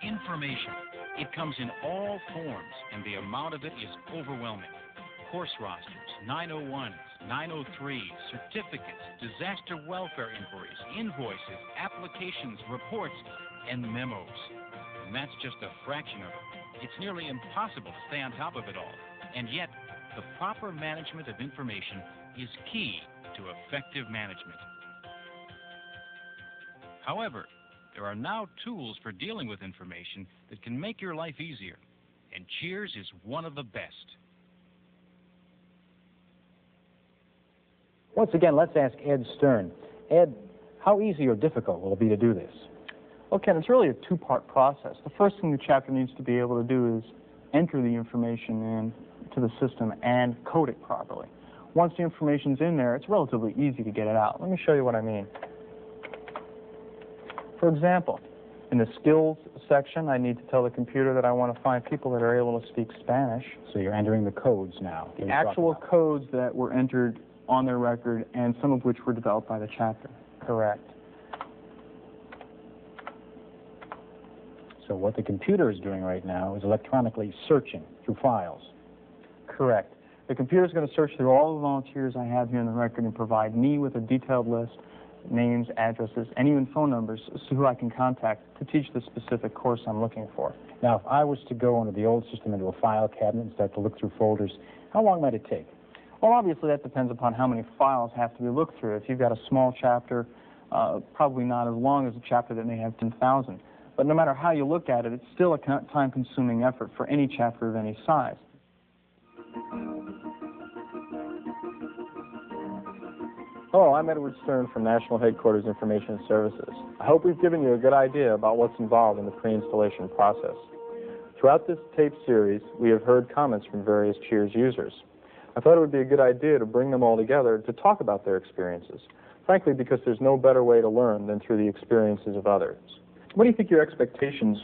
Information. It comes in all forms, and the amount of it is overwhelming. Course rosters, 901s, 903s, certificates, disaster welfare inquiries, invoices, applications, reports, and memos. And that's just a fraction of it. It's nearly impossible to stay on top of it all. And yet, the proper management of information is key to effective management. However, there are now tools for dealing with information that can make your life easier, and CHERS is one of the best. Once again, let's ask Ed Stern. Ed, how easy or difficult will it be to do this? Well, Ken, it's really a two-part process. The first thing the chapter needs to be able to do is enter the information into the system and code it properly. Once the information's in there, it's relatively easy to get it out. Let me show you what I mean. For example, in the skills section, I need to tell the computer that I want to find people that are able to speak Spanish. So you're entering the codes now. The actual codes that were entered on their record, and some of which were developed by the chapter. Correct. So what the computer is doing right now is electronically searching through files. Correct. The computer is going to search through all the volunteers I have here in the record and provide me with a detailed list, names, addresses, and even phone numbers as to who I can contact to teach the specific course I'm looking for. Now, if I was to go into the old system into a file cabinet and start to look through folders, how long might it take? Well, obviously that depends upon how many files have to be looked through. If you've got a small chapter, probably not as long as a chapter that may have 10,000. But no matter how you look at it, it's still a time-consuming effort for any chapter of any size. Hello, I'm Edward Stern from National Headquarters Information Services. I hope we've given you a good idea about what's involved in the pre-installation process. Throughout this tape series, we have heard comments from various CHERS users. I thought it would be a good idea to bring them all together to talk about their experiences, frankly because there's no better way to learn than through the experiences of others. What do you think your expectations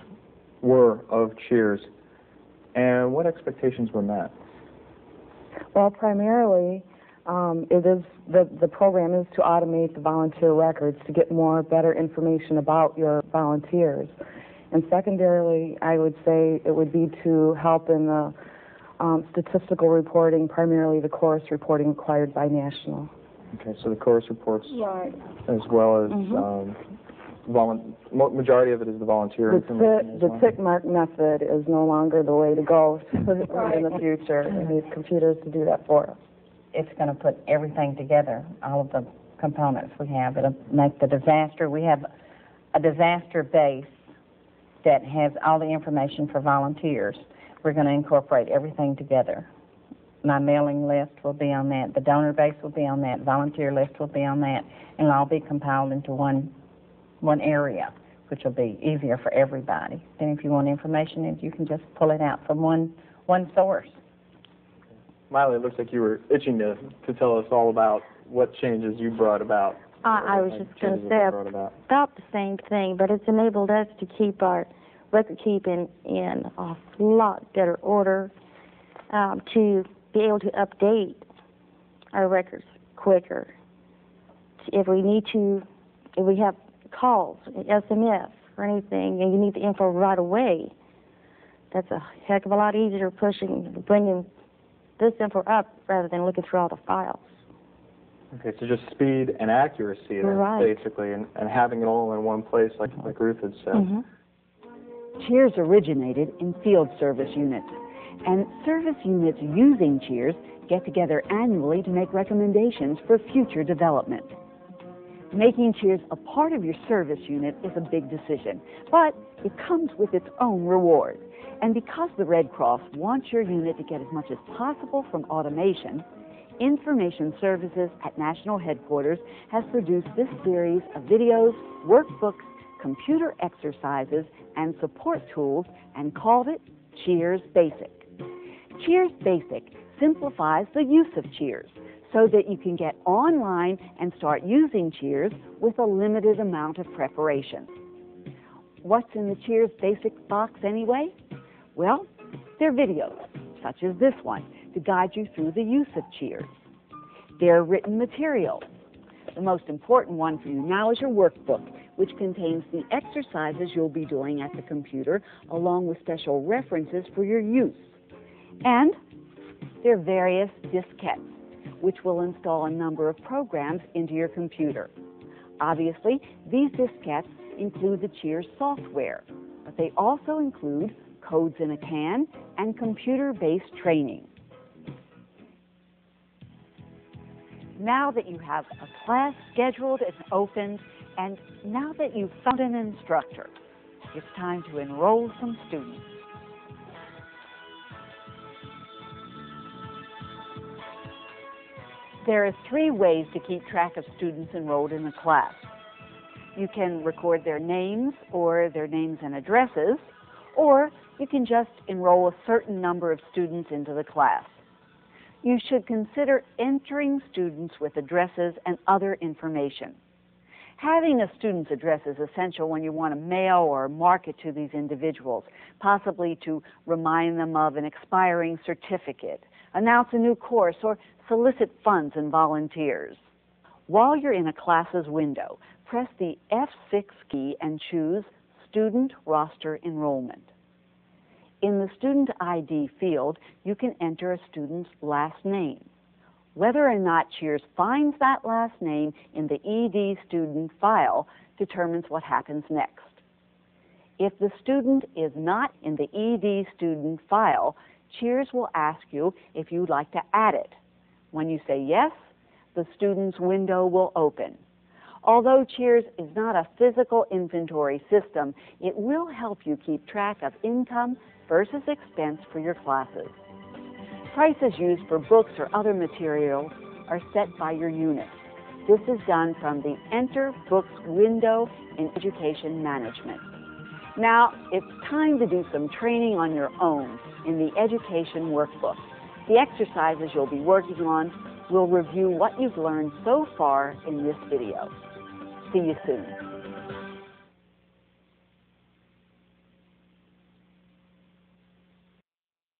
were of CHERS, and what expectations were met? Well, primarily, the program is to automate the volunteer records to get better information about your volunteers. And secondarily, I would say it would be to help in the statistical reporting, primarily the course reporting required by national. Okay, so the course reports, right, as well as majority of it is the volunteer information. The tick mark method is no longer the way to go in the future. We need computers to do that for us. It's going to put everything together, all of the components we have. It'll make the disaster. We have a disaster base that has all the information for volunteers. We're going to incorporate everything together. My mailing list will be on that. The donor base will be on that. Volunteer list will be on that. And it'll all be compiled into one area, which will be easier for everybody. Then if you want information, you can just pull it out from one source. Miley, it looks like you were itching to tell us all about what changes you brought about. I was just going to say about the same thing, but it's enabled us to keep our record keeping in a lot better order, to be able to update our records quicker. If we have calls, SMS, or anything, and you need the info right away, that's a heck of a lot easier bringing this info up rather than looking through all the files. Okay, so just speed and accuracy, right, basically, and having it all in one place, like Ruth had said. Mm-hmm. CHERS originated in field service units, and service units using CHERS get together annually to make recommendations for future development. Making CHERS a part of your service unit is a big decision, but it comes with its own reward. And because the Red Cross wants your unit to get as much as possible from automation, Information Services at National Headquarters has produced this series of videos, workbooks, computer exercises, and support tools and called it CHERS Basic. CHERS Basic simplifies the use of CHERS so that you can get online and start using CHERS with a limited amount of preparation. What's in the CHERS Basic box anyway? Well, they're videos, such as this one, to guide you through the use of CHERS. They're written materials, The most important one for you now is your workbook, which contains the exercises you'll be doing at the computer, along with special references for your use. And there are various diskettes, which will install a number of programs into your computer. Obviously, these diskettes include the CHERS software, but they also include codes in a can and computer-based training. Now that you have a class scheduled and opened, and now that you've found an instructor, it's time to enroll some students. There are 3 ways to keep track of students enrolled in a class. You can record their names or their names and addresses, or you can just enroll a certain number of students into the class. You should consider entering students with addresses and other information. Having a student's address is essential when you want to mail or market to these individuals, possibly to remind them of an expiring certificate, announce a new course, or solicit funds and volunteers. While you're in a class's window, press the F6 key and choose Student Roster Enrollment. In the Student ID field, you can enter a student's last name. Whether or not CHERS finds that last name in the ED student file determines what happens next. If the student is not in the ED student file, CHERS will ask you if you'd like to add it. When you say yes, the student's window will open. Although CHERS is not a physical inventory system, it will help you keep track of income versus expense for your classes. Prices used for books or other materials are set by your unit. This is done from the Enter Books window in Education Management. Now, it's time to do some training on your own in the Education Workbook. The exercises you'll be working on will review what you've learned so far in this video. See you soon.